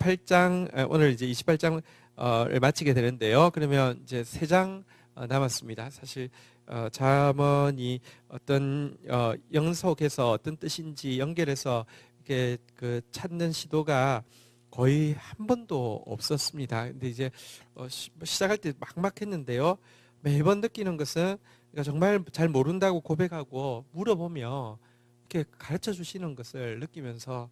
28장 오늘 이제 28장을 마치게 되는데요. 그러면 이제 3장 남았습니다. 사실 잠언이 어떤 영속해서 어떤 뜻인지 연결해서 이렇게 그 찾는 시도가 거의 한 번도 없었습니다. 근데 이제 시작할 때 막막했는데요. 매번 느끼는 것은 그러니까 정말 잘 모른다고 고백하고 물어보며 이렇게 가르쳐 주시는 것을 느끼면서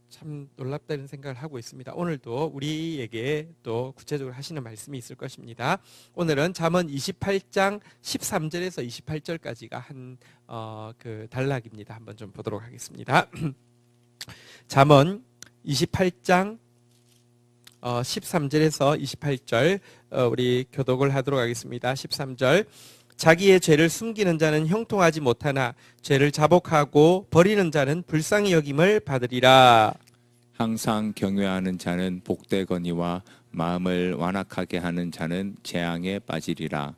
참 놀랍다 이런 생각을 하고 있습니다. 오늘도 우리에게 또 구체적으로 하시는 말씀이 있을 것입니다. 오늘은 잠언 28장 13절에서 28절까지가 한 그 단락입니다. 한번 좀 보도록 하겠습니다. 잠언 28장 13절에서 28절 우리 교독을 하도록 하겠습니다. 13절 자기의 죄를 숨기는 자는 형통하지 못하나 죄를 자복하고 버리는 자는 불쌍히 여김을 받으리라. 항상 경외하는 자는 복되거니와 마음을 완악하게 하는 자는 재앙에 빠지리라.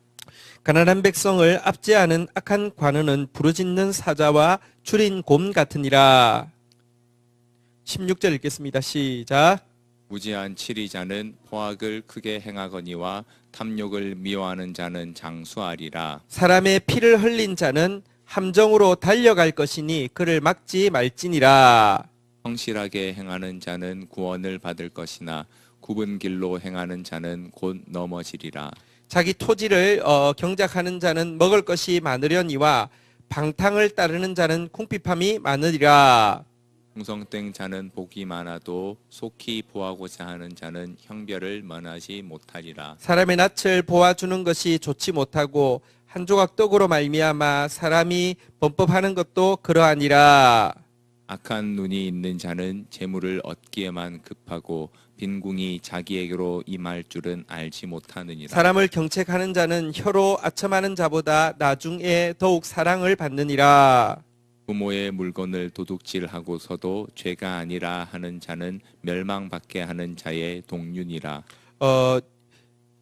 가난한 백성을 압제하는 악한 관원은 부르짖는 사자와 추린 곰 같으니라. 16절 읽겠습니다. 시작. 무지한 치리자는 포악을 크게 행하거니와 탐욕을 미워하는 자는 장수하리라. 사람의 피를 흘린 자는 함정으로 달려갈 것이니 그를 막지 말지니라. 성실하게 행하는 자는 구원을 받을 것이나 굽은 길로 행하는 자는 곧 넘어지리라. 자기 토지를 경작하는 자는 먹을 것이 많으려니와 방탕을 따르는 자는 궁핍함이 많으리라. 충성된 자는 복이 많아도 속히 보하고자 하는 자는 형별을 면하지 못하리라. 사람의 낯을 보아주는 것이 좋지 못하고 한 조각 떡으로 말미암아 사람이 범법하는 것도 그러하니라. 악한 눈이 있는 자는 재물을 얻기에만 급하고 빈궁이 자기에게로 임할 줄은 알지 못하느니라. 사람을 경책하는 자는 혀로 아첨하는 자보다 나중에 더욱 사랑을 받느니라. 부모의 물건을 도둑질하고서도 죄가 아니라 하는 자는 멸망받게 하는 자의 동륜이라.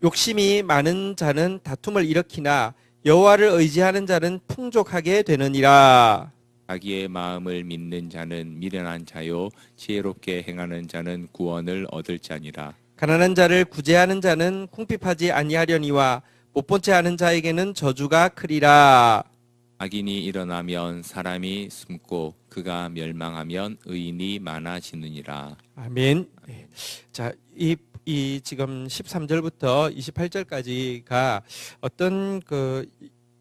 욕심이 많은 자는 다툼을 일으키나 여호와를 의지하는 자는 풍족하게 되느니라. 자기의 마음을 믿는 자는 미련한 자요 지혜롭게 행하는 자는 구원을 얻을 자니라. 가난한 자를 구제하는 자는 궁핍하지 아니하려니와 못 본 채 하는 자에게는 저주가 크리라. 악인이 일어나면 사람이 숨고 그가 멸망하면 의인이 많아지느니라. 아멘. 네. 자, 이 지금 13절부터 28절까지가 어떤 그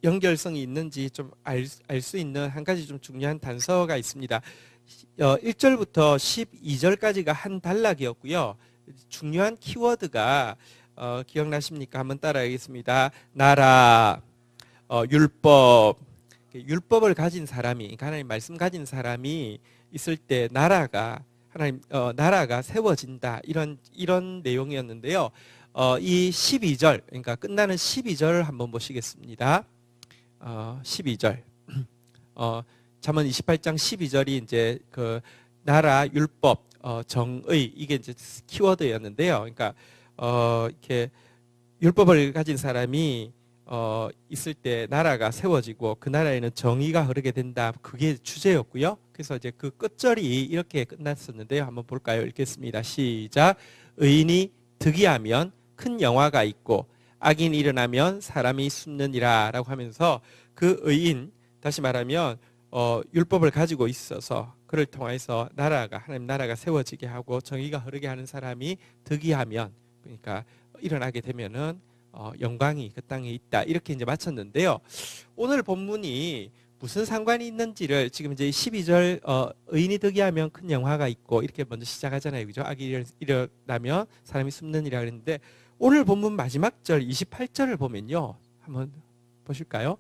연결성이 있는지 좀 알 수 있는 한 가지 좀 중요한 단서가 있습니다. 1절부터 12절까지가 한 단락이었고요. 중요한 키워드가 기억나십니까? 한번 따라하겠습니다. 나라, 율법. 율법을 가진 사람이, 그러니까 하나님 말씀 가진 사람이 있을 때 나라가 세워진다 이런 내용이었는데요. 이 12절, 그러니까 끝나는 12절 한번 보시겠습니다. 12절. 잠언 28장 12절이 이제 그 나라, 율법, 정의 이게 이제 키워드였는데요. 그러니까 이렇게 율법을 가진 사람이 있을 때 나라가 세워지고 그 나라에는 정의가 흐르게 된다. 그게 주제였고요. 그래서 이제 그 끝절이 이렇게 끝났었는데요. 한번 볼까요? 읽겠습니다. 시작. 의인이 득이하면 큰 영화가 있고 악인이 일어나면 사람이 숨느니라 라고 하면서 그 의인, 다시 말하면 율법을 가지고 있어서 그를 통해서 하나님 나라가 세워지게 하고 정의가 흐르게 하는 사람이 득이하면, 그러니까 일어나게 되면은 영광이 그 땅에 있다. 이렇게 이제 마쳤는데요. 오늘 본문이 무슨 상관이 있는지를 지금 이제 12절 의인이 득이하면 큰 영화가 있고 이렇게 먼저 시작하잖아요. 그죠? 악이 일어나면 사람이 숨느니라 그랬는데 오늘 본문 마지막 절 28절을 보면요. 한번 보실까요?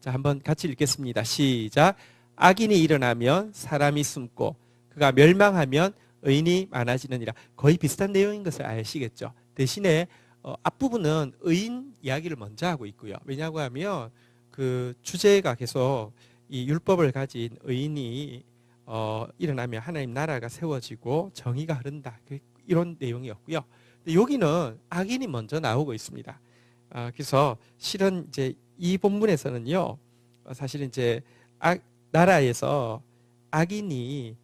자, 한번 같이 읽겠습니다. 시작. 악인이 일어나면 사람이 숨고 그가 멸망하면 의인이 많아지느니라. 거의 비슷한 내용인 것을 아시겠죠? 대신에 앞부분은 의인 이야기를 먼저 하고 있고요. 왜냐고 하면 그 주제가 계속 이 율법을 가진 의인이 일어나면 하나님 나라가 세워지고 정의가 흐른다. 이런 내용이었고요. 근데 여기는 악인이 먼저 나오고 있습니다. 그래서 실은 이제 이 본문에서는요, 사실은 이제 나라에서 악인이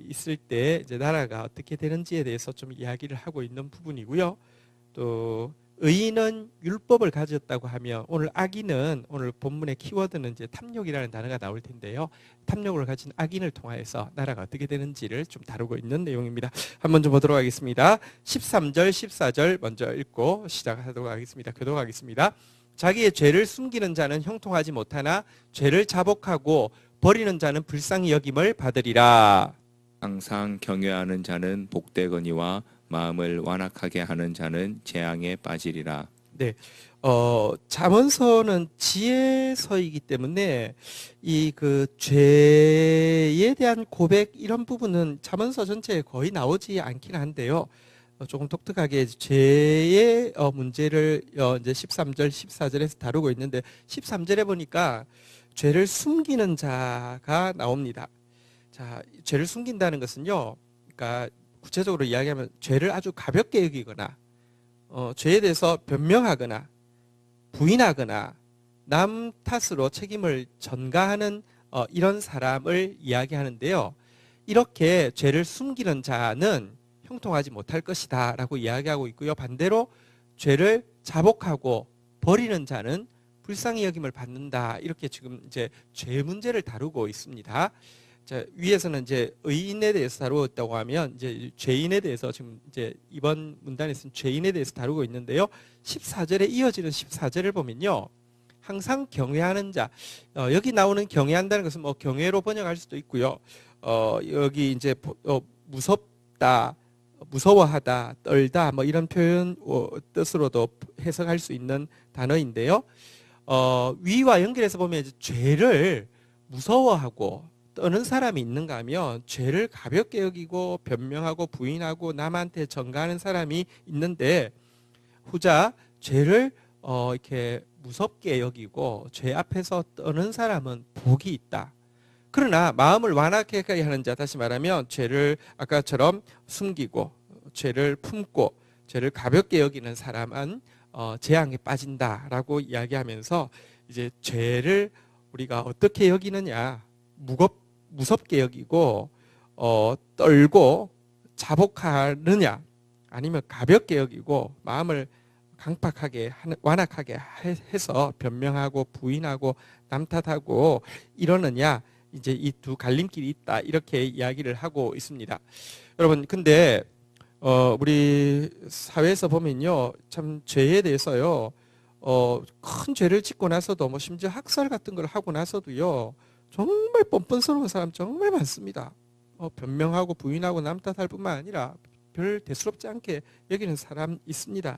있을 때 이제 나라가 어떻게 되는지에 대해서 좀 이야기를 하고 있는 부분이고요. 또 의인은 율법을 가졌다고 하면 오늘 악인은 오늘 본문의 키워드는 이제 탐욕이라는 단어가 나올 텐데요. 탐욕을 가진 악인을 통하여서 나라가 어떻게 되는지를 좀 다루고 있는 내용입니다. 한번 좀 보도록 하겠습니다. 13절, 14절 먼저 읽고 시작하도록 하겠습니다. 교독하겠습니다. 자기의 죄를 숨기는 자는 형통하지 못하나 죄를 자복하고 버리는 자는 불쌍히 여김을 받으리라. 항상 경외하는 자는 복되거니와 마음을 완악하게 하는 자는 재앙에 빠지리라. 네, 잠언서는 지혜서이기 때문에 이 그 죄에 대한 고백 이런 부분은 잠언서 전체에 거의 나오지 않긴 한데요. 조금 독특하게 죄의 문제를 이제 13절, 14절에서 다루고 있는데 13절에 보니까 죄를 숨기는 자가 나옵니다. 자, 죄를 숨긴다는 것은요, 그러니까 구체적으로 이야기하면 죄를 아주 가볍게 여기거나 죄에 대해서 변명하거나 부인하거나 남 탓으로 책임을 전가하는 이런 사람을 이야기하는데요. 이렇게 죄를 숨기는 자는 형통하지 못할 것이다 라고 이야기하고 있고요. 반대로 죄를 자복하고 버리는 자는 불쌍히 여김을 받는다. 이렇게 지금 이제 죄 문제를 다루고 있습니다. 자, 위에서는 이제 의인에 대해서 다루었다고 하면 이제 죄인에 대해서 지금 이제 이번 문단에서는 죄인에 대해서 다루고 있는데요. 14절에 이어지는 14절을 보면요. 항상 경외하는 자. 여기 나오는 경외한다는 것은 뭐 경외로 번역할 수도 있고요. 여기 이제 무섭다, 무서워하다, 떨다 뭐 이런 표현 뜻으로도 해석할 수 있는 단어인데요. 위와 연결해서 보면 이제 죄를 무서워하고 떠는 사람이 있는가 하면 죄를 가볍게 여기고 변명하고 부인하고 남한테 전가하는 사람이 있는데 후자 죄를 이렇게 무섭게 여기고 죄 앞에서 떠는 사람은 복이 있다. 그러나 마음을 완악하게 하는 자, 다시 말하면 죄를 아까처럼 숨기고 죄를 품고 죄를 가볍게 여기는 사람은 재앙에 빠진다라고 이야기하면서 이제 죄를 우리가 어떻게 여기느냐, 무섭게 여기고 떨고 자복하느냐, 아니면 가볍게 여기고 마음을 강팍하게 완악하게 해서 변명하고 부인하고 남 탓하고 이러느냐, 이제 이 두 갈림길이 있다 이렇게 이야기를 하고 있습니다. 여러분, 근데 우리 사회에서 보면요, 참 죄에 대해서요, 큰 죄를 짓고 나서도 뭐 심지어 학살 같은 걸 하고 나서도요, 정말 뻔뻔스러운 사람 정말 많습니다. 변명하고 부인하고 남 탓할 뿐만 아니라 별 대수롭지 않게 여기는 사람 있습니다.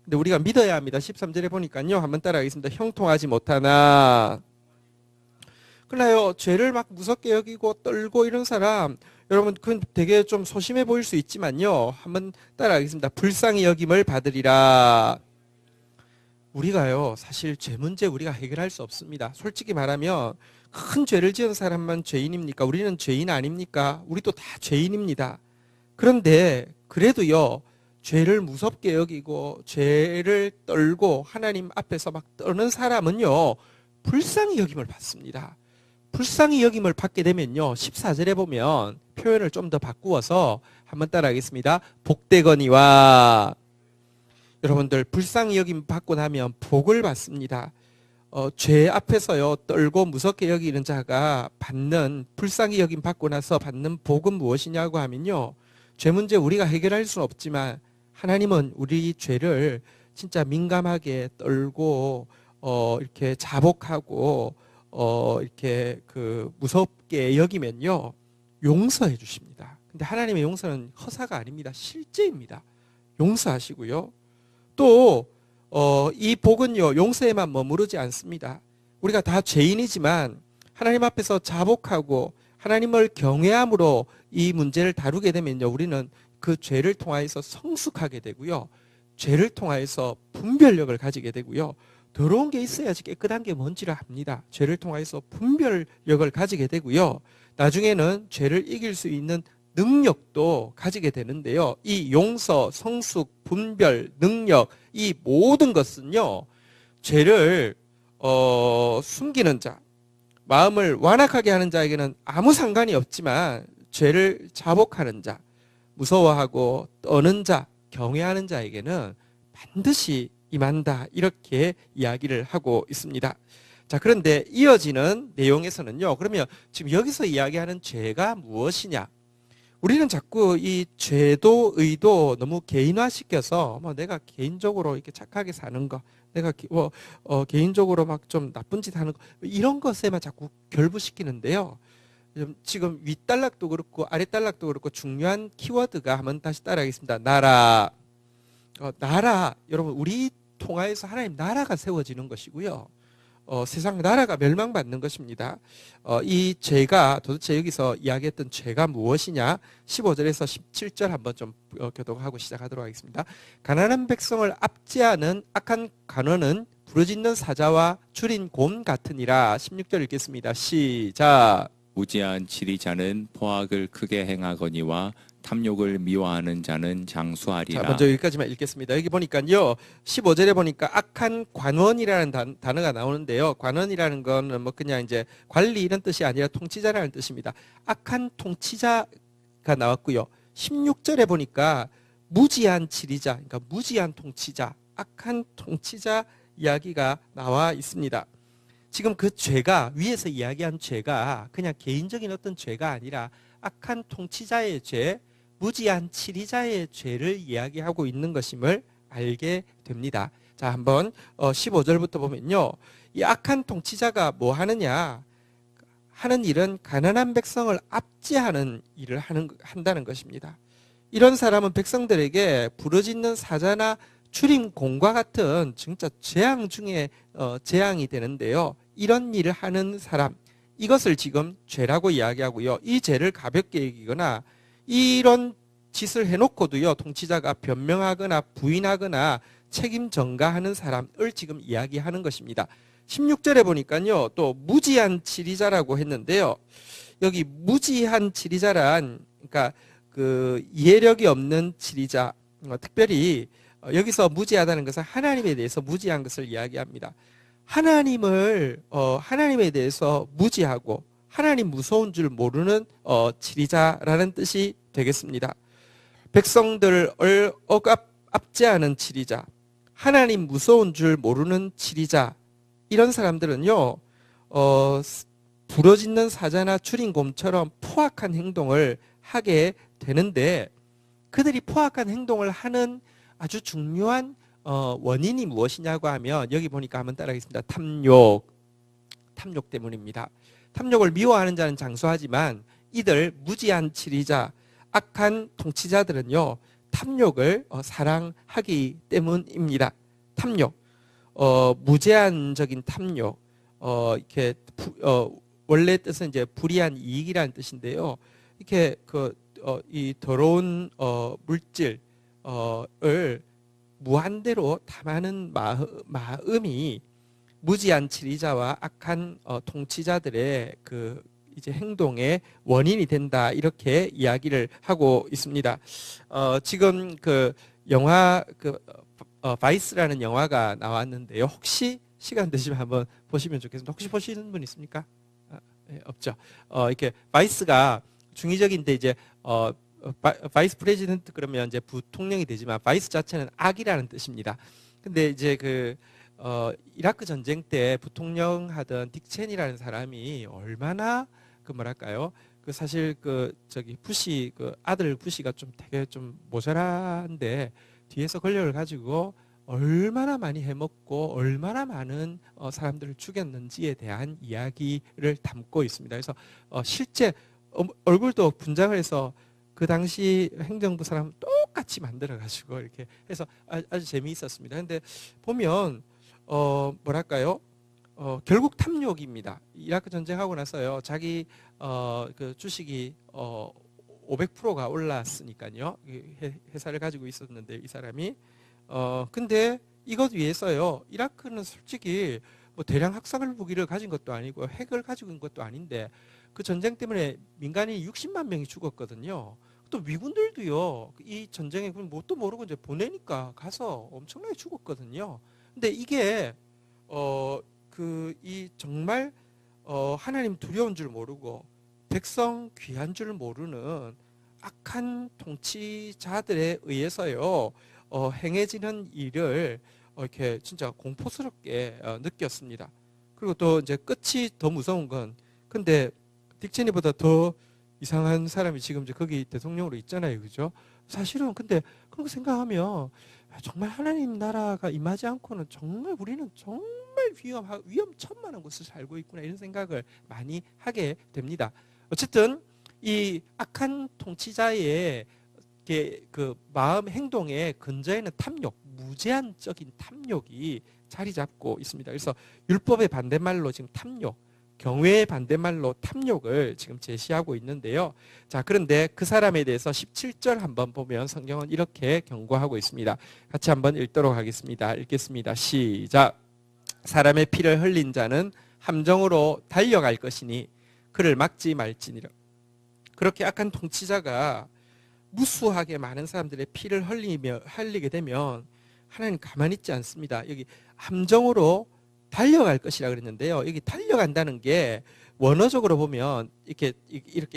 근데 우리가 믿어야 합니다. 13절에 보니까요, 한번 따라하겠습니다. 형통하지 못하나. 그러나요, 죄를 막 무섭게 여기고 떨고 이런 사람, 여러분 그건 되게 좀 소심해 보일 수 있지만요, 한번 따라하겠습니다. 불쌍히 여김을 받으리라. 우리가요, 사실 죄 문제 우리가 해결할 수 없습니다. 솔직히 말하면 큰 죄를 지은 사람만 죄인입니까? 우리는 죄인 아닙니까? 우리도 다 죄인입니다. 그런데 그래도요, 죄를 무섭게 여기고 죄를 떨고 하나님 앞에서 막 떠는 사람은요, 불쌍히 여김을 받습니다. 불쌍히 여김을 받게 되면요, 14절에 보면 표현을 좀 더 바꾸어서 한번 따라하겠습니다. 복되거니와. 여러분들, 불쌍히 여김 받고 나면 복을 받습니다. 죄 앞에서요, 떨고 무섭게 여기는 자가 받는, 불쌍히 여김 받고 나서 받는 복은 무엇이냐고 하면요, 죄 문제 우리가 해결할 수는 없지만 하나님은 우리 죄를 진짜 민감하게 떨고 이렇게 자복하고 이렇게 그 무섭게 여기면요, 용서해 주십니다. 근데 하나님의 용서는 허사가 아닙니다. 실제입니다. 용서하시고요. 또 이 복은요, 용서에만 머무르지 않습니다. 우리가 다 죄인이지만 하나님 앞에서 자복하고 하나님을 경외함으로 이 문제를 다루게 되면요, 우리는 그 죄를 통하여서 성숙하게 되고요, 죄를 통하여서 분별력을 가지게 되고요, 더러운 게 있어야지 깨끗한 게 뭔지를 압니다. 죄를 통하여서 분별력을 가지게 되고요, 나중에는 죄를 이길 수 있는 능력도 가지게 되는데요, 이 용서, 성숙, 분별, 능력, 이 모든 것은요, 죄를 숨기는 자, 마음을 완악하게 하는 자에게는 아무 상관이 없지만 죄를 자복하는 자, 무서워하고 떠는 자, 경외하는 자에게는 반드시 임한다. 이렇게 이야기를 하고 있습니다. 자, 그런데 이어지는 내용에서는요. 그러면 지금 여기서 이야기하는 죄가 무엇이냐? 우리는 자꾸 이 죄도 의도 너무 개인화시켜서 뭐 내가 개인적으로 이렇게 착하게 사는 거, 내가 개인적으로 막 좀 나쁜 짓 하는 거, 이런 것에만 자꾸 결부시키는데요. 지금 윗단락도 그렇고 아랫단락도 그렇고 중요한 키워드가 한번 다시 따라하겠습니다. 나라. 나라. 여러분, 우리 통하에서 하나님 나라가 세워지는 것이고요. 세상 나라가 멸망받는 것입니다. 이 죄가 도대체 여기서 이야기했던 죄가 무엇이냐? 15절에서 17절 한번 좀 교독하고 시작하도록 하겠습니다. 가난한 백성을 압제하는 악한 관원은 부르짖는 사자와 줄인 곰 같으니라. 16절 읽겠습니다. 시작. 무지한 지리자는 포악을 크게 행하거니와 탐욕을 미워하는 자는 장수하리라. 자, 먼저 여기까지만 읽겠습니다. 여기 보니까요, 15절에 보니까 악한 관원이라는 단어가 나오는데요. 관원이라는 건 뭐 그냥 이제 관리 이런 뜻이 아니라 통치자라는 뜻입니다. 악한 통치자가 나왔고요. 16절에 보니까 무지한 지리자, 그러니까 무지한 통치자, 악한 통치자 이야기가 나와 있습니다. 지금 그 죄가, 위에서 이야기한 죄가 그냥 개인적인 어떤 죄가 아니라 악한 통치자의 죄, 무지한 치리자의 죄를 이야기하고 있는 것임을 알게 됩니다. 자, 한번 15절부터 보면요. 이 악한 통치자가 뭐 하느냐? 하는 일은 가난한 백성을 압제하는 일을 한다는 것입니다. 이런 사람은 백성들에게 부르짖는 사자나 출임 공과 같은 진짜 재앙 중에 재앙이 되는데요. 이런 일을 하는 사람, 이것을 지금 죄라고 이야기하고요. 이 죄를 가볍게 여기거나 이런 짓을 해놓고도요, 통치자가 변명하거나 부인하거나 책임 전가하는 사람을 지금 이야기하는 것입니다. 16절에 보니까요, 또 무지한 치리자라고 했는데요. 여기 무지한 치리자란, 그러니까 그 이해력이 없는 치리자, 특별히 여기서 무지하다는 것은 하나님에 대해서 무지한 것을 이야기합니다. 하나님에 대해서 무지하고 하나님 무서운 줄 모르는 치리자라는 뜻이 되겠습니다. 백성들을 압제하는 치리자, 하나님 무서운 줄 모르는 치리자, 이런 사람들은요, 부러짓는 사자나 줄인 곰처럼 포악한 행동을 하게 되는데, 그들이 포악한 행동을 하는 아주 중요한 원인이 무엇이냐고 하면, 여기 보니까 한번 따라하겠습니다. 탐욕 때문입니다. 탐욕을 미워하는 자는 장수하지만 이들 무지한 치리자, 악한 통치자들은요, 탐욕을 사랑하기 때문입니다. 탐욕, 무제한적인 탐욕, 이렇게 원래 뜻은 이제 불이한 이익이라는 뜻인데요. 이렇게 이 더러운 물질을 무한대로 탐하는 마음이 무지한 치리자와 악한 통치자들의 그 이제 행동의 원인이 된다, 이렇게 이야기를 하고 있습니다. 지금 그 영화 바이스라는 영화가 나왔는데요. 혹시 시간 되시면 한번 보시면 좋겠습니다. 혹시 보시는 분 있습니까? 네, 없죠. 이렇게 바이스가 중의적인데 이제 바이스 프레지던트 그러면 이제 부통령이 되지만 바이스 자체는 악이라는 뜻입니다. 근데 이제 이라크 전쟁 때 부통령 하던 딕 체니라는 사람이 얼마나 사실 부시 아들 부시가 좀 되게 좀 모자란데 뒤에서 권력을 가지고 얼마나 많이 해먹고 얼마나 많은 사람들을 죽였는지에 대한 이야기를 담고 있습니다. 그래서 실제 얼굴도 분장을 해서 그 당시 행정부 사람 똑같이 만들어가지고 이렇게 해서 아주 재미있었습니다. 근데 보면 결국 탐욕입니다. 이라크 전쟁하고 나서요, 자기 그 주식이 500%가 올랐으니까요. 회사를 가지고 있었는데 이 사람이 근데 이것 위해서요, 이라크는 솔직히 뭐 대량 학살 무기를 가진 것도 아니고 핵을 가지고 있는 것도 아닌데 그 전쟁 때문에 민간인이 60만 명이 죽었거든요. 또 미군들도요, 이 전쟁에 뭣도 모르고 이제 보내니까 가서 엄청나게 죽었거든요. 근데 이게 정말 하나님 두려운 줄 모르고 백성 귀한 줄 모르는 악한 통치자들에 의해서요 행해지는 일을 이렇게 진짜 공포스럽게 느꼈습니다. 그리고 또 이제 끝이 더 무서운 건 근데 딕 체니보다 더 이상한 사람이 지금 이제 거기 대통령으로 있잖아요, 그죠? 사실은 근데 그런 거 생각하면 정말 하나님 나라가 임하지 않고는 정말 우리는 정말 위험천만한 곳을 살고 있구나 이런 생각을 많이 하게 됩니다. 어쨌든 이 악한 통치자의 그 마음 행동의 근저에는 탐욕, 무제한적인 탐욕이 자리 잡고 있습니다. 그래서 율법의 반대말로 지금 탐욕, 경외의 반대말로 탐욕을 지금 제시하고 있는데요. 자, 그런데 그 사람에 대해서 17절 한번 보면 성경은 이렇게 경고하고 있습니다. 같이 한번 읽도록 하겠습니다. 읽겠습니다. 시작. 사람의 피를 흘린 자는 함정으로 달려갈 것이니 그를 막지 말지니라. 그렇게 악한 통치자가 무수하게 많은 사람들의 피를 흘리게 되면 하나님 가만히 있지 않습니다. 여기 함정으로 달려갈 것이라 그랬는데요. 여기 달려간다는 게 원어적으로 보면 이렇게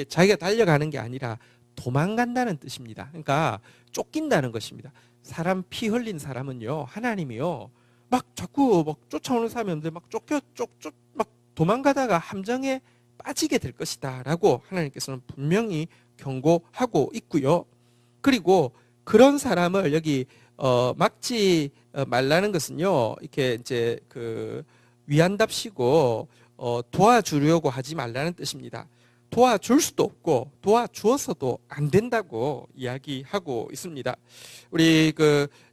자기가 달려가는 게 아니라 도망간다는 뜻입니다. 그러니까 쫓긴다는 것입니다. 사람 피 흘린 사람은요, 하나님이요, 막 자꾸 막 쫓아오는 사람인데 막 막 도망가다가 함정에 빠지게 될 것이다라고 하나님께서는 분명히 경고하고 있고요. 그리고 그런 사람을 여기 막지 말라는 것은요, 이렇게 이제 그 위한답시고 도와주려고 하지 말라는 뜻입니다. 도와줄 수도 없고 도와주어서도 안 된다고 이야기하고 있습니다. 우리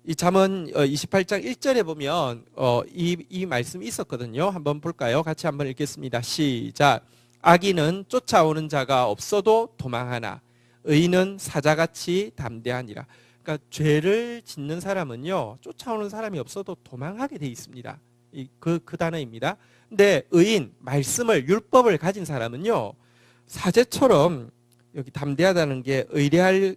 이 잠언 28장 1절에 보면 이 말씀이 있었거든요. 한번 볼까요? 같이 한번 읽겠습니다. 시작. 악인은 쫓아오는 자가 없어도 도망하나 의인은 사자같이 담대하니라. 그러니까 죄를 짓는 사람은요, 쫓아오는 사람이 없어도 도망하게 돼 있습니다. 그 단어입니다. 근데 의인, 말씀을, 율법을 가진 사람은요, 사제처럼 여기 담대하다는 게 의뢰할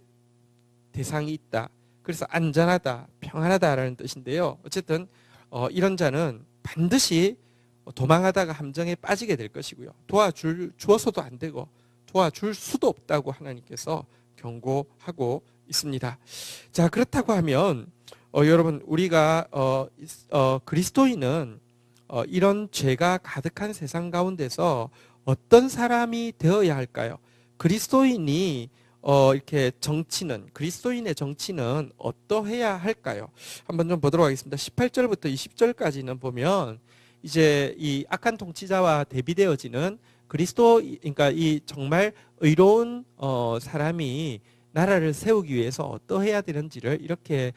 대상이 있다. 그래서 안전하다, 평안하다라는 뜻인데요. 어쨌든 이런 자는 반드시 도망하다가 함정에 빠지게 될 것이고요. 주어서도 안 되고 도와줄 수도 없다고 하나님께서 경고하고 있습니다. 자, 그렇다고 하면 여러분, 우리가 그리스도인은 이런 죄가 가득한 세상 가운데서 어떤 사람이 되어야 할까요? 그리스도인이 이렇게 그리스도인의 정치는 어떠해야 할까요? 한번 좀 보도록 하겠습니다. 18절부터 20절까지는 보면 이제 이 악한 통치자와 대비되어지는 그러니까 이 정말 의로운 사람이 나라를 세우기 위해서 어떠해야 되는지를 이렇게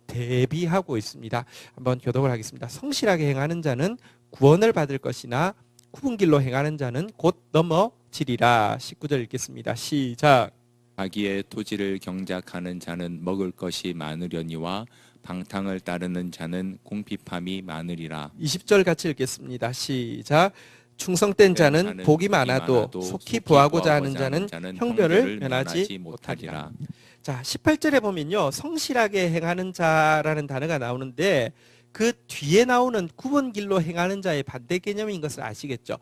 대비하고 있습니다. 한번 교독을 하겠습니다. 성실하게 행하는 자는 구원을 받을 것이나 굽은 길로 행하는 자는 곧 넘어지리라. 19절 읽겠습니다. 시작. 자기의 토지를 경작하는 자는 먹을 것이 많으려니와 방탕을 따르는 자는 공핍함이 많으리라. 20절 같이 읽겠습니다. 시작. 충성된 자는 복이 많아도 속히 부하고자 하는 자는 형벌을 면하지 못하리라. 자, 18절에 보면요, 성실하게 행하는 자라는 단어가 나오는데 그 뒤에 나오는 굽은 길로 행하는 자의 반대 개념인 것을 아시겠죠?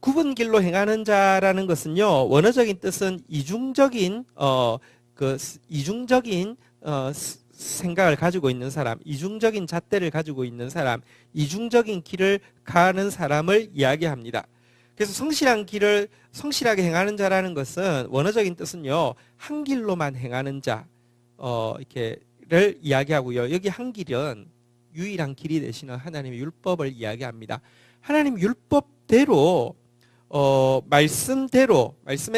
굽은 길로 행하는 자라는 것은요, 원어적인 뜻은 이중적인 생각을 가지고 있는 사람, 이중적인 잣대를 가지고 있는 사람, 이중적인 길을 가는 사람을 이야기합니다. 그래서 성실하게 행하는 자라는 것은 원어적인 뜻은요, 한 길로만 행하는 자, 이렇게를 이야기하고요. 여기 한 길은 유일한 길이 되시는 하나님의 율법을 이야기합니다. 하나님 율법대로, 말씀의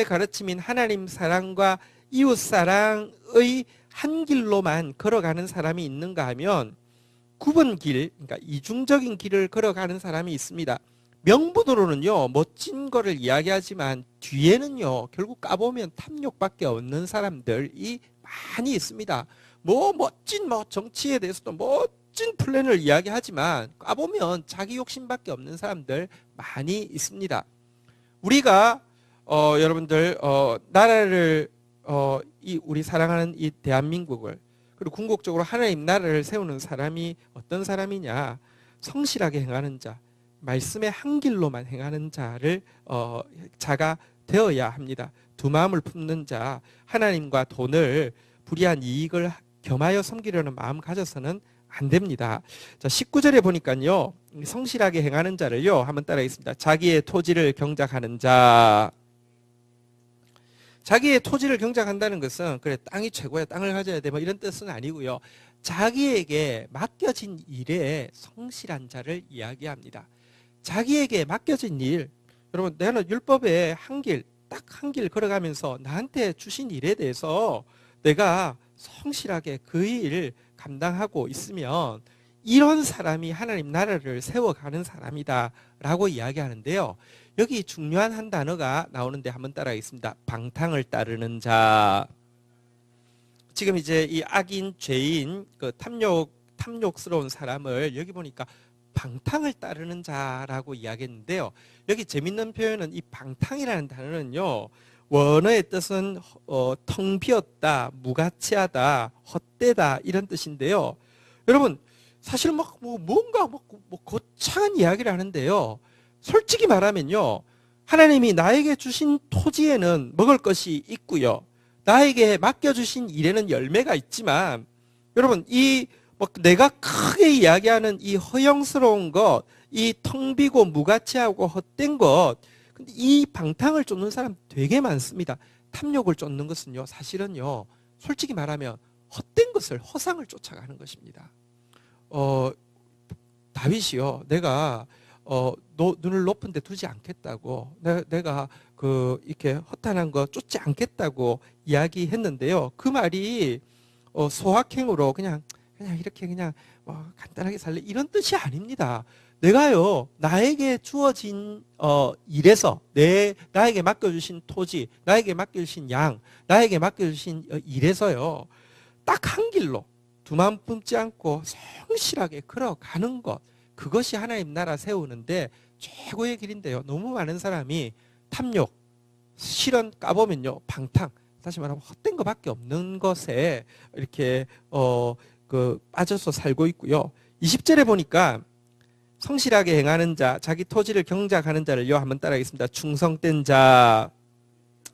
가르침인 하나님 사랑과 이웃 사랑의 한 길로만 걸어가는 사람이 있는가 하면 굽은 길, 그러니까 이중적인 길을 걸어가는 사람이 있습니다. 명분으로는요, 멋진 거를 이야기하지만 뒤에는요, 결국 까보면 탐욕밖에 없는 사람들이 많이 있습니다. 멋진 정치에 대해서도 멋진 플랜을 이야기하지만 까보면 자기 욕심밖에 없는 사람들 많이 있습니다. 우리가 여러분들 나라를 우리 사랑하는 이 대한민국을, 그리고 궁극적으로 하나님 나라를 세우는 사람이 어떤 사람이냐? 성실하게 행하는 자, 말씀의 한 길로만 행하는 자가 되어야 합니다. 두 마음을 품는 자, 하나님과 돈을 불이한 이익을 겸하여 섬기려는 마음 가져서는 안 됩니다. 자, 19절에 보니까요, 성실하게 행하는 자를요, 한번 따라하겠습니다. 자기의 토지를 경작하는 자. 자기의 토지를 경작한다는 것은 그래 땅이 최고야, 땅을 가져야 돼, 뭐 이런 뜻은 아니고요. 자기에게 맡겨진 일에 성실한 자를 이야기합니다. 자기에게 맡겨진 일, 여러분, 내가 율법의 딱 한 길 걸어가면서 나한테 주신 일에 대해서 내가 성실하게 그 일 감당하고 있으면 이런 사람이 하나님 나라를 세워가는 사람이다 라고 이야기하는데요. 여기 중요한 한 단어가 나오는데 한번 따라하겠습니다. 방탕을 따르는 자. 지금 이제 이 악인, 죄인, 그 탐욕스러운 사람을 여기 보니까 방탕을 따르는 자라고 이야기했는데요. 여기 재밌는 표현은 이 방탕이라는 단어는요, 원어의 뜻은 텅 비었다, 무가치하다, 헛되다 이런 뜻인데요. 여러분, 사실 뭔가 거창한 이야기를 하는데요. 솔직히 말하면요, 하나님이 나에게 주신 토지에는 먹을 것이 있고요, 나에게 맡겨주신 일에는 열매가 있지만, 여러분, 내가 크게 이야기하는 이 허영스러운 것, 이 텅 비고 무가치하고 헛된 것, 근데 이 방탕을 쫓는 사람 되게 많습니다. 탐욕을 쫓는 것은요, 사실은요, 솔직히 말하면 헛된 것을, 허상을 쫓아가는 것입니다. 다윗이요, 내가 눈을 높은 데 두지 않겠다고, 내가 이렇게 허탄한 거 쫓지 않겠다고 이야기했는데요. 그 말이 소확행으로 그냥 이렇게 간단하게 살래 이런 뜻이 아닙니다. 내가요, 나에게 주어진 일에서, 나에게 맡겨주신 토지, 나에게 맡겨주신 양, 나에게 맡겨주신 일에서요, 딱 한 길로 두 마음 품지 않고 성실하게 걸어가는 것, 그것이 하나님 나라 세우는데 최고의 길인데요. 너무 많은 사람이 탐욕, 실현 까보면요, 방탕, 다시 말하면 헛된 것밖에 없는 것에 이렇게 빠져서 살고 있고요. 20절에 보니까 성실하게 행하는 자, 자기 토지를 경작하는 자를요, 한번 따라하겠습니다. 충성된 자.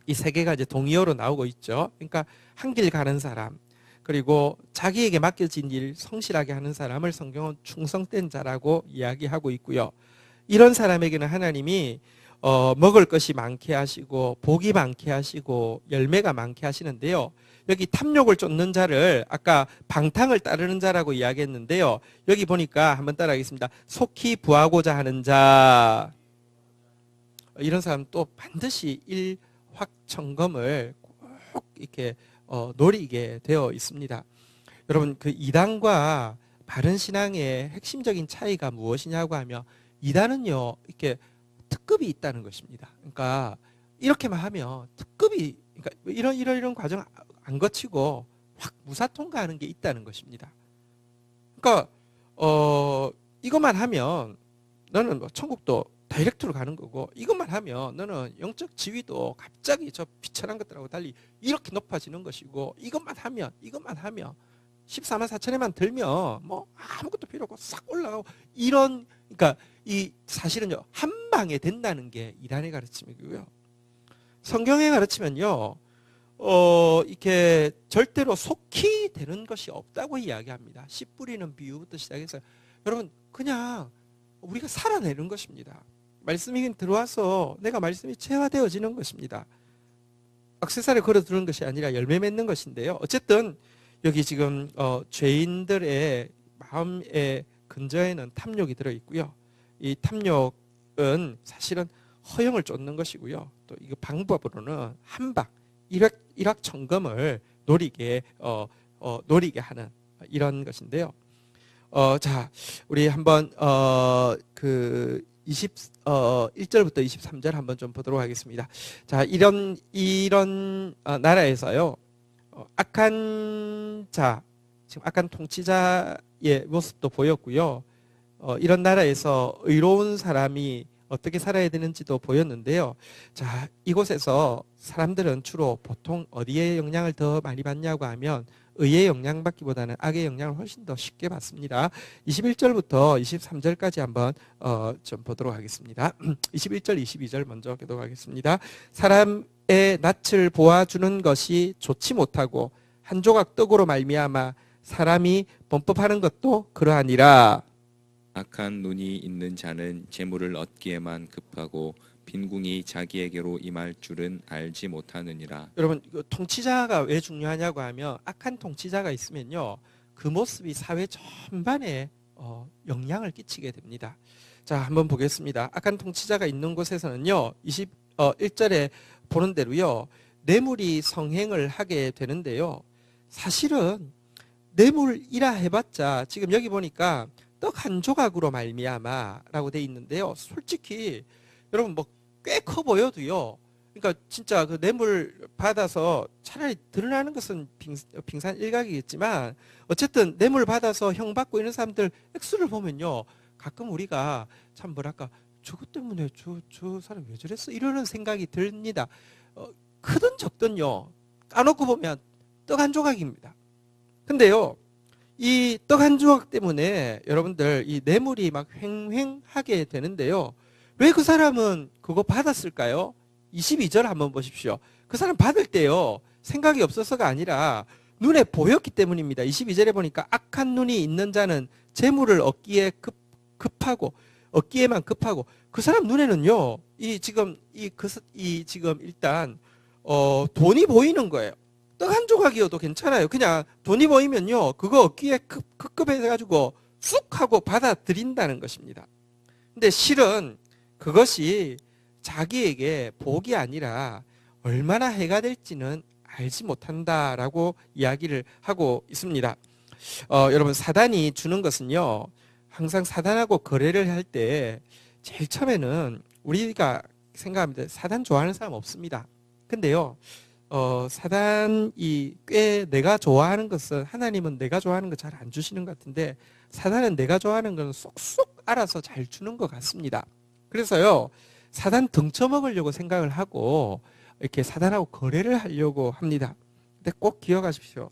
이 세 개가 이제 동의어로 나오고 있죠. 그러니까 한 길 가는 사람, 그리고 자기에게 맡겨진 일 성실하게 하는 사람을 성경은 충성된 자라고 이야기하고 있고요. 이런 사람에게는 하나님이 먹을 것이 많게 하시고 복이 많게 하시고 열매가 많게 하시는데요. 여기 탐욕을 쫓는 자를 아까 방탕을 따르는 자라고 이야기했는데요. 여기 보니까 한번 따라하겠습니다. 속히 부하고자 하는 자. 이런 사람 또 반드시 일확천금을 꼭 이렇게 노리게 되어 있습니다. 여러분, 그 이단과 바른 신앙의 핵심적인 차이가 무엇이냐고 하면, 이단은요, 이렇게 특급이 있다는 것입니다. 그러니까 이렇게만 하면 특급이, 그러니까 이런 과정 안 거치고 확 무사 통과하는 게 있다는 것입니다. 그러니까 이것만 하면 너는 천국도 다이렉트로 가는 거고, 이것만 하면 너는 영적 지위도 갑자기 저 비천한 것들하고 달리 이렇게 높아지는 것이고, 이것만 하면 14만 4천에만 들면 뭐 아무것도 필요 없고 싹 올라가고, 이런, 그러니까 이 사실은요, 한 방에 된다는 게 이단의 가르침이고요. 성경의 가르치면요, 이렇게 절대로 속히 되는 것이 없다고 이야기합니다. 씨 뿌리는 비유부터 시작해서, 여러분, 그냥 우리가 살아내는 것입니다. 말씀이 들어와서 내가 말씀이 체화되어지는 것입니다. 액세서리 걸어두는 것이 아니라 열매 맺는 것인데요. 어쨌든 여기 지금 죄인들의 마음의 근저에는 탐욕이 들어있고요. 이 탐욕은 사실은 허영을 쫓는 것이고요. 또 이 방법으로는 한방 일확천금을 노리게 하는 이런 것인데요. 자, 우리 한번 1절부터 23절 한번 좀 보도록 하겠습니다. 자, 이런 나라에서요, 악한 자, 지금 악한 통치자의 모습도 보였고요. 이런 나라에서 의로운 사람이 어떻게 살아야 되는지도 보였는데요. 자, 이곳에서 사람들은 주로 보통 어디에 영향을 더 많이 받냐고 하면 의의 영향받기보다는 악의 영향을 훨씬 더 쉽게 받습니다. 21절부터 23절까지 한번 좀 보도록 하겠습니다. 21절, 22절 먼저 보도록 하겠습니다. 사람의 낯을 보아주는 것이 좋지 못하고 한 조각 떡으로 말미암아 사람이 범법하는 것도 그러하니라. 악한 눈이 있는 자는 재물을 얻기에만 급하고 빈궁이 자기에게로 임할 줄은 알지 못하느니라. 여러분, 통치자가 왜 중요하냐고 하면 악한 통치자가 있으면요, 그 모습이 사회 전반에 영향을 끼치게 됩니다. 자, 한번 보겠습니다. 악한 통치자가 있는 곳에서는요, 21절에 보는 대로요, 뇌물이 성행을 하게 되는데요. 사실은 뇌물이라 해봤자 지금 여기 보니까 떡 한 조각으로 말미암아라고 돼 있는데요. 솔직히 여러분 뭐 꽤 커 보여도요. 그러니까 진짜 그 뇌물 받아서 차라리 드러나는 것은 빙산 일각이겠지만 어쨌든 뇌물 받아서 형 받고 있는 사람들 액수를 보면요. 가끔 우리가 참 뭐랄까 저것 때문에 저 사람 왜 저랬어? 이러는 생각이 듭니다. 크든 적든요. 까놓고 보면 떡 한 조각입니다. 근데요. 이 떡 한 조각 때문에 여러분들 이 뇌물이 막 횡행하게 되는데요. 왜 그 사람은 그거 받았을까요? 22절 한번 보십시오. 그 사람 받을 때요. 생각이 없어서가 아니라 눈에 보였기 때문입니다. 22절에 보니까 악한 눈이 있는 자는 재물을 얻기에만 급하고 그 사람 눈에는요. 지금 일단 돈이 보이는 거예요. 떡 한 조각이어도 괜찮아요. 그냥 돈이 보이면요. 그거 얻기에 급급해가지고 쑥 하고 받아들인다는 것입니다. 근데 실은 그것이 자기에게 복이 아니라 얼마나 해가 될지는 알지 못한다라고 이야기를 하고 있습니다. 여러분 사단이 주는 것은요. 항상 사단하고 거래를 할 때 제일 처음에는 우리가 생각합니다. 사단 좋아하는 사람 없습니다. 근데요. 사단이 꽤 내가 좋아하는 것은 하나님은 내가 좋아하는 거 잘 안 주시는 것 같은데 사단은 내가 좋아하는 건 쏙쏙 알아서 잘 주는 것 같습니다. 그래서요 사단 등쳐먹으려고 생각을 하고 이렇게 사단하고 거래를 하려고 합니다. 근데 꼭 기억하십시오.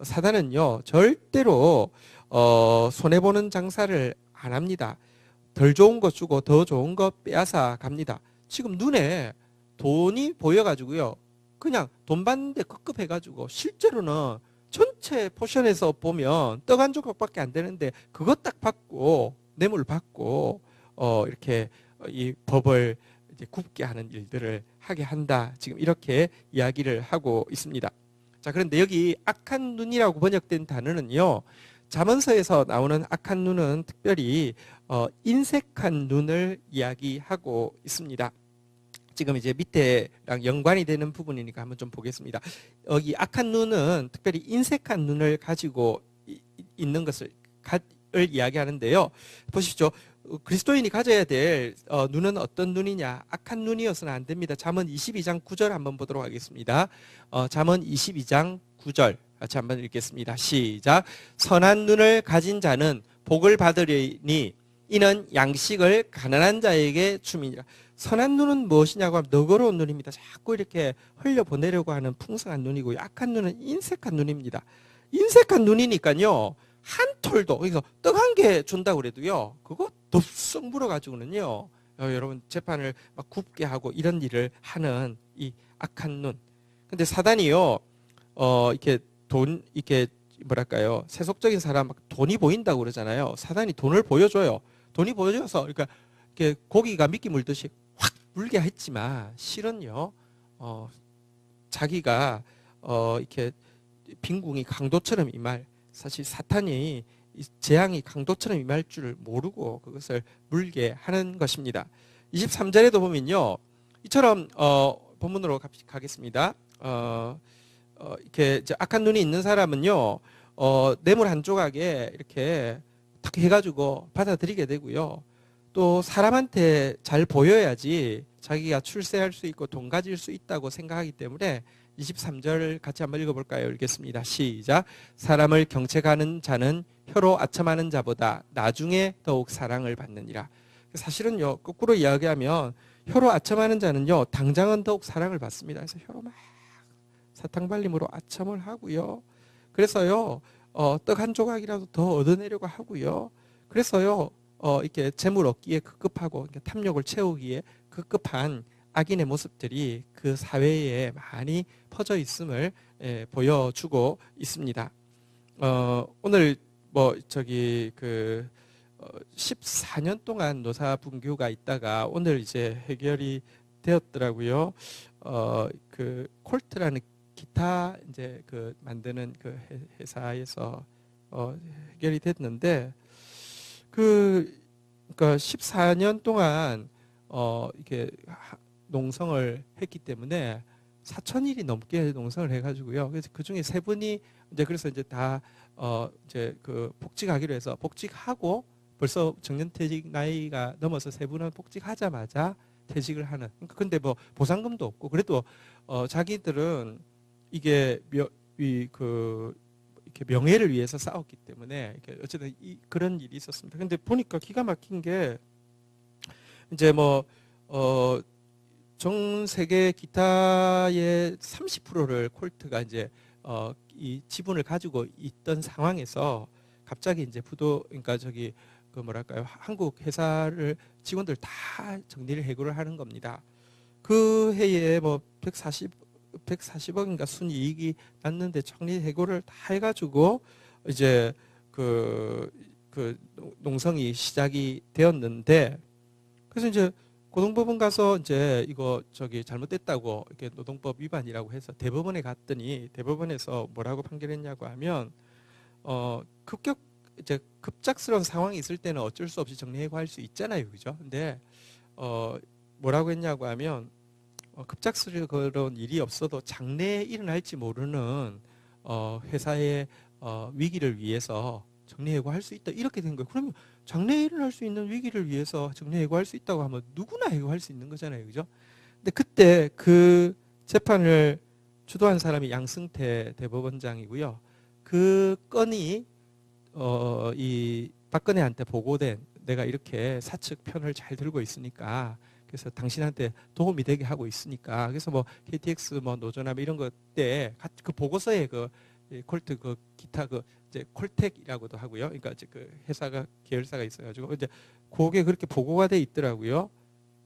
사단은요 절대로 손해보는 장사를 안 합니다. 덜 좋은 거 주고 더 좋은 거 빼앗아 갑니다. 지금 눈에 돈이 보여가지고요. 그냥 돈 받는데 급급해가지고 실제로는 전체 포션에서 보면 떡 한 조각밖에 안 되는데 그것 딱 받고 뇌물 받고 이렇게 이 법을 이제 굽게 하는 일들을 하게 한다. 지금 이렇게 이야기를 하고 있습니다. 자, 그런데 여기 악한 눈이라고 번역된 단어는요. 잠언서에서 나오는 악한 눈은 특별히 인색한 눈을 이야기하고 있습니다. 지금 이제 밑에랑 연관이 되는 부분이니까 한번 좀 보겠습니다. 여기 악한 눈은 특별히 인색한 눈을 가지고 있는 것을 이야기하는데요. 보십시오. 그리스도인이 가져야 될 눈은 어떤 눈이냐? 악한 눈이어서는 안 됩니다. 잠언 22장 9절 한번 보도록 하겠습니다. 잠언 22장 9절 같이 한번 읽겠습니다. 시작. 선한 눈을 가진 자는 복을 받으리니 이는 양식을 가난한 자에게 줌이니라. 선한 눈은 무엇이냐고 하면 너그러운 눈입니다. 자꾸 이렇게 흘려보내려고 하는 풍성한 눈이고요. 악한 눈은 인색한 눈입니다. 인색한 눈이니까요. 한 톨도, 그래서 떡 한 개 준다고 그래도요. 그거 덥석 물어가지고는요. 여러분 재판을 막 굽게 하고 이런 일을 하는 이 악한 눈. 근데 사단이요. 이렇게 뭐랄까요. 세속적인 사람 막 돈이 보인다고 그러잖아요. 사단이 돈을 보여줘요. 돈이 보여줘서 그러니까 이렇게 고기가 미끼 물듯이 확 물게 했지만 실은요. 자기가 이렇게 빈궁이 강도처럼 임할 사실 사탄이 재앙이 강도처럼 임할 줄을 모르고 그것을 물게 하는 것입니다. 23절에도 보면요. 이처럼 본문으로 가겠습니다. 이렇게 이제 악한 눈이 있는 사람은요. 뇌물 한 조각에 이렇게 탁 해가지고 받아들이게 되고요. 또 사람한테 잘 보여야지 자기가 출세할 수 있고 돈 가질 수 있다고 생각하기 때문에 23절 같이 한번 읽어볼까요? 읽겠습니다. 시작. 사람을 경책하는 자는 혀로 아첨하는 자보다 나중에 더욱 사랑을 받느니라. 사실은요, 거꾸로 이야기하면 혀로 아첨하는 자는요, 당장은 더욱 사랑을 받습니다. 그래서 혀로 막 사탕 발림으로 아첨을 하고요. 그래서요, 떡 한 조각이라도 더 얻어내려고 하고요. 그래서요, 이렇게 재물 얻기에 급급하고 탐욕을 채우기에 급급한 악인의 모습들이 그 사회에 많이 퍼져 있음을 보여주고 있습니다. 오늘 뭐 저기 14년 동안 노사 분규가 있다가 오늘 이제 해결이 되었더라고요. 그 콜트라는 기타 이제 만드는 그 회사에서 해결이 됐는데 그러니까 14년 동안 이렇게 농성을 했기 때문에 4,000일이 넘게 농성을 해가지고요. 그래서 그 중에 세 분이 그래서 이제 다 이제 복직하기로 해서 복직하고 벌써 정년퇴직 나이가 넘어서 세 분은 복직하자마자 퇴직을 하는. 근데 뭐 보상금도 없고 그래도 자기들은 이게 이렇게 명예를 위해서 싸웠기 때문에 이렇게 어쨌든 그런 일이 있었습니다. 근데 보니까 기가 막힌 게 이제 전 세계 기타의 30%를 콜트가 이제 이 지분을 가지고 있던 상황에서 갑자기 이제 그러니까 뭐랄까요, 한국 회사를 직원들 다 정리를 해고를 하는 겁니다. 그 해에 뭐 140억인가 순이익이 났는데 정리 해고를 다 해가지고 이제 농성이 시작이 되었는데 그래서 이제 고등법원 가서 이제 이거 잘못됐다고 이렇게 노동법 위반이라고 해서 대법원에 갔더니 대법원에서 뭐라고 판결했냐고 하면 이제 급작스러운 상황이 있을 때는 어쩔 수 없이 정리해고할 수 있잖아요, 그죠? 근데 뭐라고 했냐고 하면 급작스러운 그런 일이 없어도 장래에 일어날지 모르는 회사의 위기를 위해서 정리해고할 수 있다 이렇게 된 거예요. 그러면 장래에 일어날 수 있는 위기를 위해서 정리해고할 수 있다고 하면 누구나 해고할 수 있는 거잖아요, 그죠? 근데 그때 그 재판을 주도한 사람이 양승태 대법원장이고요. 그 건이 이 박근혜한테 보고된 내가 이렇게 사측 편을 잘 들고 있으니까 그래서 당신한테 도움이 되게 하고 있으니까 그래서 뭐 KTX 뭐 노조나 이런 것 때 그 보고서에 콜트 기타 이제 콜텍이라고도 하고요. 그러니까 이제 회사가 계열사가 있어가지고 이제 그게 그렇게 보고가 돼 있더라고요.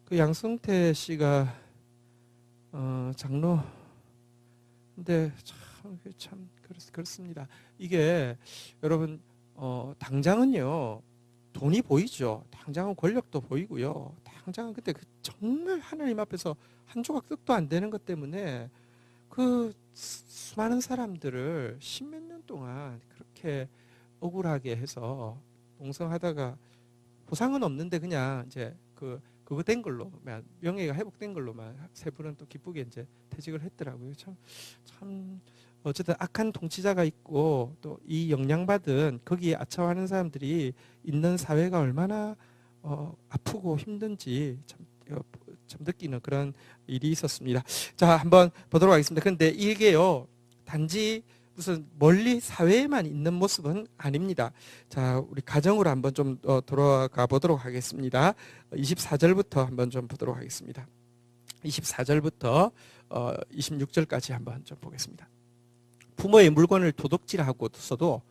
그 양승태 씨가 장로 근데 참 그렇습니다. 이게 여러분 당장은요 돈이 보이죠. 당장은 권력도 보이고요. 당장은 그때 정말 하나님 앞에서 한 조각 떡도 안 되는 것 때문에 그 수많은 사람들을 십몇 년 동안 그렇게 억울하게 해서 농성하다가 보상은 없는데 그냥 이제 그거 된 걸로 명예가 회복된 걸로만 세 분은 또 기쁘게 이제 퇴직을 했더라고요. 참 어쨌든 악한 통치자가 있고 또 이 영향받은 거기에 아차하는 사람들이 있는 사회가 얼마나 아프고 힘든지 참 느끼는 그런 일이 있었습니다. 자, 한번 보도록 하겠습니다. 그런데 이게요 단지 무슨 멀리 사회에만 있는 모습은 아닙니다. 자, 우리 가정으로 한번 좀 돌아가 보도록 하겠습니다. 24절부터 한번 좀 보도록 하겠습니다. 24절부터 26절까지 한번 좀 보겠습니다. 부모의 물건을 도둑질하고서도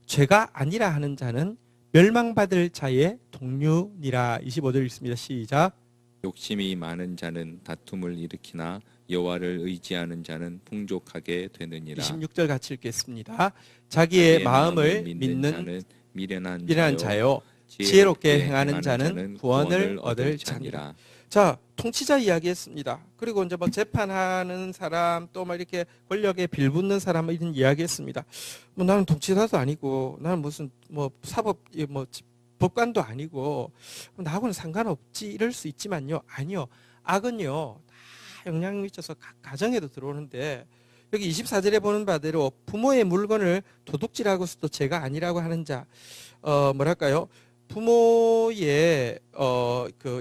죄가 아니라 하는 자는 멸망받을 자의 동류니라. 25절 읽습니다. 시작. 욕심이 많은 자는 다툼을 일으키나 여호와를 의지하는 자는 풍족하게 되느니라. 26절 같이 읽겠습니다. 자기의 마음을 믿는 자는 미련한 자요 지혜롭게 행하는 자는 구원을 얻을 자니라. 자, 통치자 이야기했습니다. 그리고 이제 뭐 재판하는 사람 또 막 이렇게 권력에 빌붙는 사람 이런 이야기했습니다. 뭐 나는 통치자도 아니고 나는 무슨 뭐 사법 뭐 법관도 아니고 나하고는 상관없지 이럴 수 있지만요. 아니요. 악은요. 다 영향을 미쳐서 각 가정에도 들어오는데 여기 24절에 보는 바대로 부모의 물건을 도둑질하고서도 죄가 아니라고 하는 자 뭐랄까요? 부모의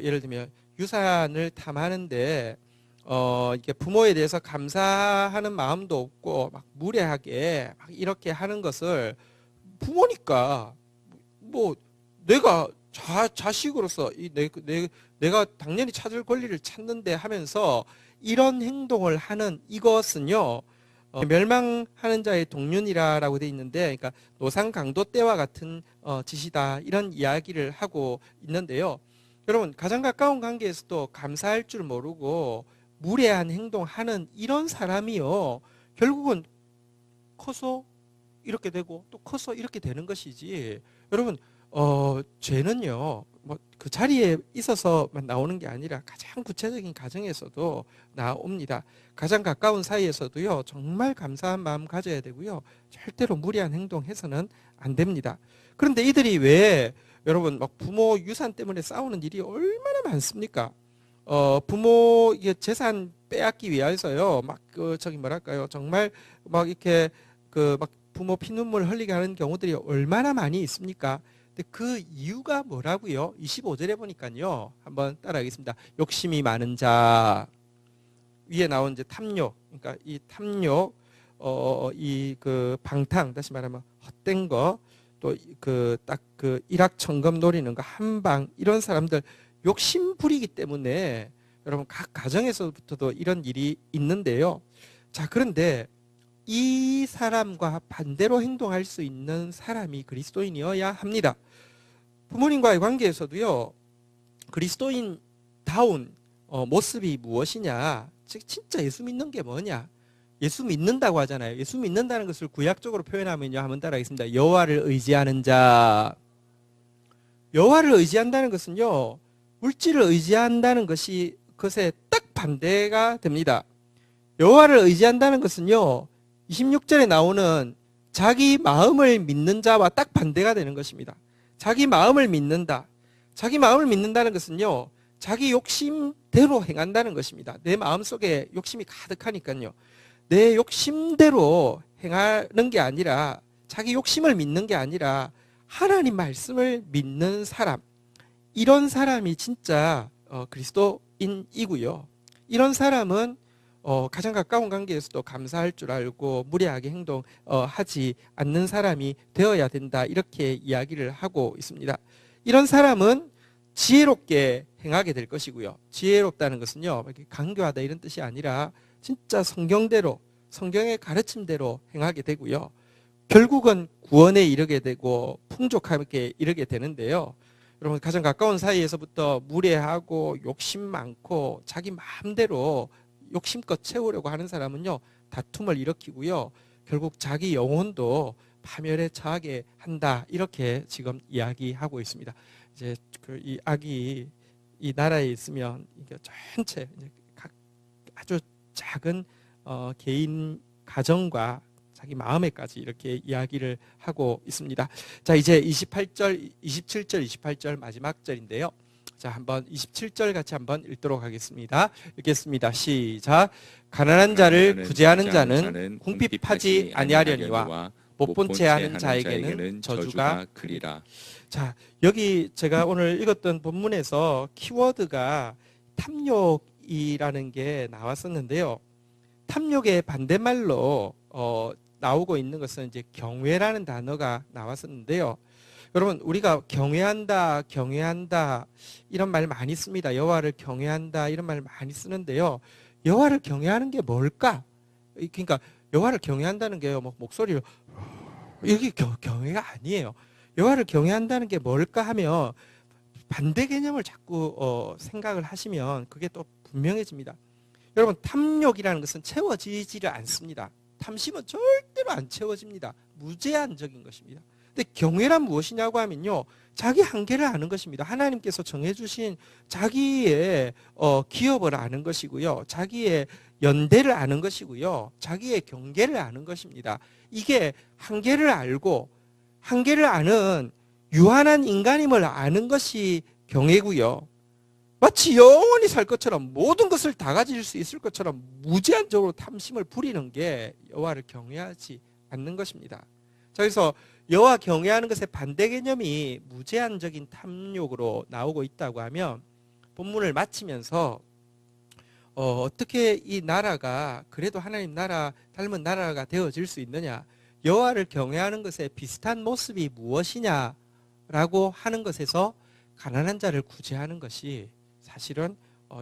예를 들면 유산을 탐하는데 이게 부모에 대해서 감사하는 마음도 없고 막 무례하게 막 이렇게 하는 것을 부모니까 뭐 내가 자식으로서 내가 당연히 찾을 권리를 찾는데 하면서 이런 행동을 하는 이것은요 멸망하는 자의 동륜이라고 돼 있는데, 그러니까 노상 강도 때와 같은 짓이다 이런 이야기를 하고 있는데요. 여러분 가장 가까운 관계에서도 감사할 줄 모르고 무례한 행동하는 이런 사람이요, 결국은 커서 이렇게 되고 또 커서 이렇게 되는 것이지. 여러분 죄는요 뭐 그 자리에 있어서만 나오는 게 아니라 가장 구체적인 가정에서도 나옵니다. 가장 가까운 사이에서도요 정말 감사한 마음 가져야 되고요, 절대로 무리한 행동해서는 안 됩니다. 그런데 이들이 왜 여러분 막 부모 유산 때문에 싸우는 일이 얼마나 많습니까? 부모 재산 빼앗기 위해서요 막 저기 뭐랄까요, 정말 막 이렇게 막 부모 피눈물 흘리게 하는 경우들이 얼마나 많이 있습니까? 근데 그 이유가 뭐라고요? 25절에 보니까요, 한번 따라하겠습니다. 욕심이 많은 자, 위에 나온 이제 탐욕, 그러니까 이 탐욕, 이 그 방탕, 다시 말하면 헛된 거, 또 딱 그 일확천금 노리는 거, 한방, 이런 사람들 욕심 부리기 때문에 여러분 각 가정에서부터도 이런 일이 있는데요. 자, 그런데 이 사람과 반대로 행동할 수 있는 사람이 그리스도인이어야 합니다. 부모님과의 관계에서도요, 그리스도인다운 모습이 무엇이냐, 즉 진짜 예수 믿는 게 뭐냐, 예수 믿는다고 하잖아요. 예수 믿는다는 것을 구약적으로 표현하면요, 한번 따라하겠습니다. 여호와를 의지하는 자. 여호와를 의지한다는 것은요, 물질을 의지한다는 것에 딱 반대가 됩니다. 여호와를 의지한다는 것은요, 26절에 나오는 자기 마음을 믿는 자와 딱 반대가 되는 것입니다. 자기 마음을 믿는다. 자기 마음을 믿는다는 것은요, 자기 욕심대로 행한다는 것입니다. 내 마음속에 욕심이 가득하니까요, 내 욕심대로 행하는 게 아니라, 자기 욕심을 믿는 게 아니라 하나님 말씀을 믿는 사람, 이런 사람이 진짜 그리스도인이고요. 이런 사람은 가장 가까운 관계에서도 감사할 줄 알고 무례하게 행동하지 않는 사람이 되어야 된다, 이렇게 이야기를 하고 있습니다. 이런 사람은 지혜롭게 행하게 될 것이고요. 지혜롭다는 것은요, 강교하다 이런 뜻이 아니라 진짜 성경대로, 성경의 가르침대로 행하게 되고요, 결국은 구원에 이르게 되고 풍족하게 이르게 되는데요. 여러분 가장 가까운 사이에서부터 무례하고 욕심 많고 자기 마음대로 욕심껏 채우려고 하는 사람은요, 다툼을 일으키고요, 결국 자기 영혼도 파멸에 처하게 한다, 이렇게 지금 이야기하고 있습니다. 이제 이 악이 이 나라에 있으면 이게 전체 아주 작은 개인 가정과 자기 마음에까지 이렇게 이야기를 하고 있습니다. 자, 이제 27절, 28절 마지막 절인데요. 자, 한번 27절 같이 한번 읽도록 하겠습니다. 읽겠습니다. 시작. 가난한 자를 구제하는 자는 궁핍하지 아니하려니와 못 본 채 하는 자에게는 저주가 크리라. 자, 여기 제가 오늘 읽었던 본문에서 키워드가 탐욕이라는 게 나왔었는데요. 탐욕의 반대말로 나오고 있는 것은 이제 경외라는 단어가 나왔었는데요. 여러분 우리가 경외한다 이런 말 많이 씁니다. 여호와를 경외한다 이런 말 많이 쓰는데요. 여호와를 경외하는 게 뭘까? 그러니까 여호와를 경외한다는 게요, 뭐 목소리를 이게 경외가 아니에요. 여호와를 경외한다는 게 뭘까 하면 반대 개념을 자꾸 생각을 하시면 그게 또 분명해집니다. 여러분 탐욕이라는 것은 채워지지를 않습니다. 탐심은 절대로 안 채워집니다. 무제한적인 것입니다. 근데 경외란 무엇이냐고 하면요, 자기 한계를 아는 것입니다. 하나님께서 정해주신 자기의 기업을 아는 것이고요, 자기의 연대를 아는 것이고요, 자기의 경계를 아는 것입니다. 이게 한계를 알고 한계를 아는 유한한 인간임을 아는 것이 경외고요, 마치 영원히 살 것처럼 모든 것을 다 가질 수 있을 것처럼 무제한적으로 탐심을 부리는 게 여호와를 경외하지 않는 것입니다. 자, 그래서 여호와 경외하는 것의 반대 개념이 무제한적인 탐욕으로 나오고 있다고 하면 본문을 마치면서 어떻게 이 나라가 그래도 하나님 나라 닮은 나라가 되어질 수 있느냐, 여호와를 경외하는 것의 비슷한 모습이 무엇이냐라고 하는 것에서 가난한 자를 구제하는 것이 사실은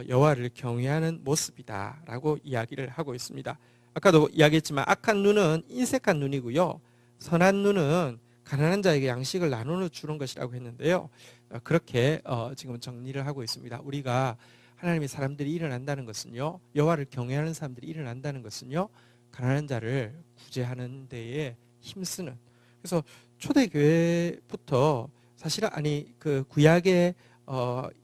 여호와를 경외하는 모습이다라고 이야기를 하고 있습니다. 아까도 이야기했지만 악한 눈은 인색한 눈이고요. 선한 눈은 가난한 자에게 양식을 나누어 주는 것이라고 했는데요. 그렇게 지금 정리를 하고 있습니다. 우리가 하나님의 사람들이 일어난다는 것은요. 여호와를 경외하는 사람들이 일어난다는 것은요. 가난한 자를 구제하는 데에 힘쓰는. 그래서 초대교회부터 사실은 그 구약의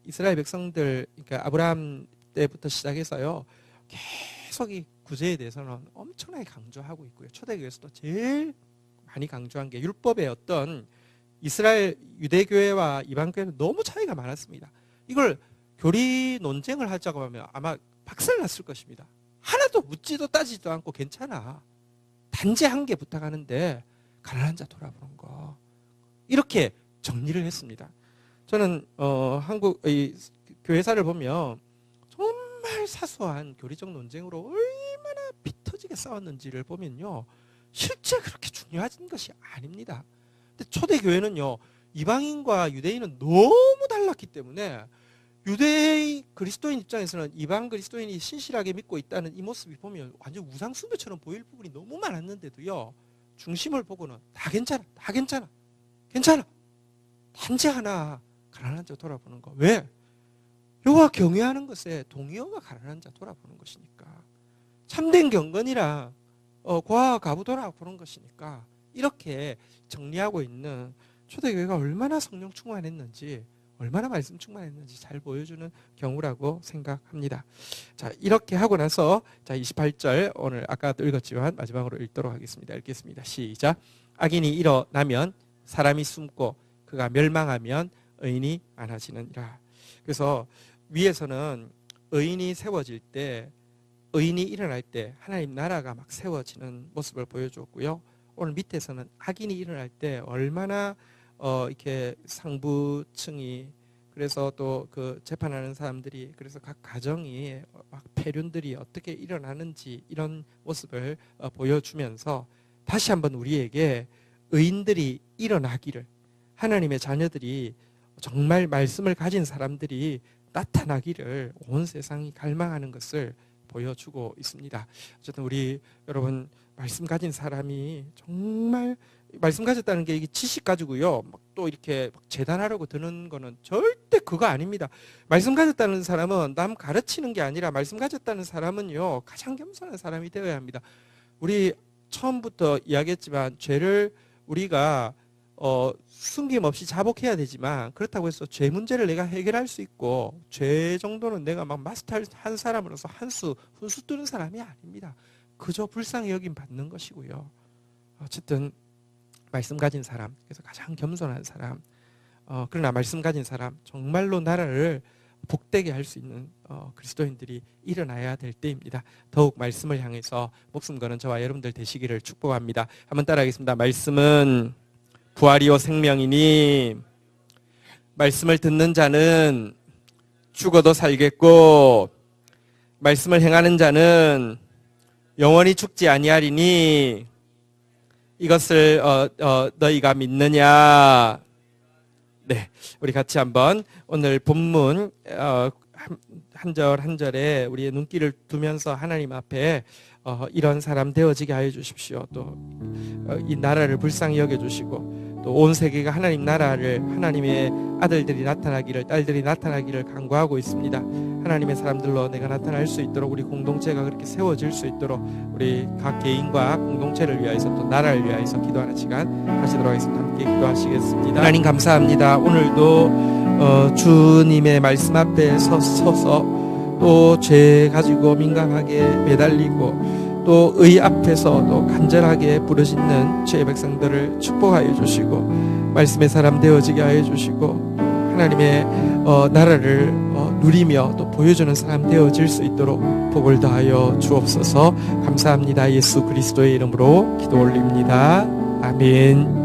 이스라엘 백성들, 그러니까 아브라함 때부터 시작해서요. 계속 이 구제에 대해서는 엄청나게 강조하고 있고요. 초대교회에서도 제일 많이 강조한 게 율법의 어떤 이스라엘 유대교회와 이방교회는 너무 차이가 많았습니다. 이걸 교리 논쟁을 하자고 하면 아마 박살났을 것입니다. 하나도 묻지도 따지지도 않고 괜찮아. 단지 한 개 부탁하는데 가난한 자 돌아보는 거. 이렇게 정리를 했습니다. 저는 한국 교회사를 보면 정말 사소한 교리적 논쟁으로 얼마나 피 터지게 싸웠는지를 보면요. 실제 그렇게 중요한 것이 아닙니다. 근데 초대교회는요. 이방인과 유대인은 너무 달랐기 때문에 유대인 그리스도인 입장에서는 이방 그리스도인이 신실하게 믿고 있다는 이 모습이 보면 완전 우상숭배처럼 보일 부분이 너무 많았는데도요. 중심을 보고는 다 괜찮아. 다 괜찮아. 괜찮아. 단지 하나 가난한 자 돌아보는 거. 왜? 여호와 경외하는 것에 동의어가 가난한 자 돌아보는 것이니까. 참된 경건이랑 고아와 가부 돌아보는 것이니까. 이렇게 정리하고 있는 초대교회가 얼마나 성령 충만했는지, 얼마나 말씀 충만했는지 잘 보여주는 경우라고 생각합니다. 자, 이렇게 하고 나서 자 28절 오늘 아까도 읽었지만 마지막으로 읽도록 하겠습니다. 읽겠습니다. 시작. 악인이 일어나면 사람이 숨고 그가 멸망하면 의인이 많아지느니라. 그래서 위에서는 의인이 세워질 때, 의인이 일어날 때 하나님 나라가 막 세워지는 모습을 보여주었고요. 오늘 밑에서는 악인이 일어날 때 얼마나 이렇게 상부층이, 그래서 또 그 재판하는 사람들이, 그래서 각 가정이 막 폐륜들이 어떻게 일어나는지 이런 모습을 보여주면서 다시 한번 우리에게 의인들이 일어나기를, 하나님의 자녀들이 정말 말씀을 가진 사람들이 나타나기를 온 세상이 갈망하는 것을 보여주고 있습니다. 어쨌든 우리 여러분 말씀 가진 사람이 정말 말씀 가졌다는 게 이게 지식 가지고요. 막 또 이렇게 재단하려고 드는 거는 절대 그거 아닙니다. 말씀 가졌다는 사람은 남 가르치는 게 아니라 말씀 가졌다는 사람은요. 가장 겸손한 사람이 되어야 합니다. 우리 처음부터 이야기했지만 죄를 우리가 숨김없이 자복해야 되지만 그렇다고 해서 죄 문제를 내가 해결할 수 있고 죄 정도는 내가 막 마스터한 사람으로서 훈수 뜨는 사람이 아닙니다. 그저 불쌍히 여김 받는 것이고요. 어쨌든 말씀 가진 사람, 그래서 가장 겸손한 사람, 그러나 말씀 가진 사람, 정말로 나라를 복되게 할 수 있는 그리스도인들이 일어나야 될 때입니다. 더욱 말씀을 향해서 목숨 거는 저와 여러분들 되시기를 축복합니다. 한번 따라하겠습니다. 말씀은 부활이요 생명이니 말씀을 듣는 자는 죽어도 살겠고 말씀을 행하는 자는 영원히 죽지 아니하리니 이것을 너희가 믿느냐? 네, 우리 같이 한번 오늘 본문 한 절 한 절에 우리의 눈길을 두면서 하나님 앞에 이런 사람 되어지게 하여 주십시오. 또 이 나라를 불쌍히 여겨주시고 또 온 세계가 하나님 나라를, 하나님의 아들들이 나타나기를, 딸들이 나타나기를 간구하고 있습니다. 하나님의 사람들로 내가 나타날 수 있도록, 우리 공동체가 그렇게 세워질 수 있도록 우리 각 개인과 공동체를 위하여서 또 나라를 위하여서 기도하는 시간 가지도록 하겠습니다. 함께 기도하시겠습니다. 하나님 감사합니다. 오늘도 주님의 말씀 앞에 서서 또 죄 가지고 민감하게 매달리고 또 의 앞에서 또 간절하게 부르짖는 죄의 백성들을 축복하여 주시고 말씀의 사람 되어지게 하여 주시고 하나님의 나라를 누리며 또 보여주는 사람 되어질 수 있도록 복을 다하여 주옵소서. 감사합니다. 예수 그리스도의 이름으로 기도 올립니다. 아멘.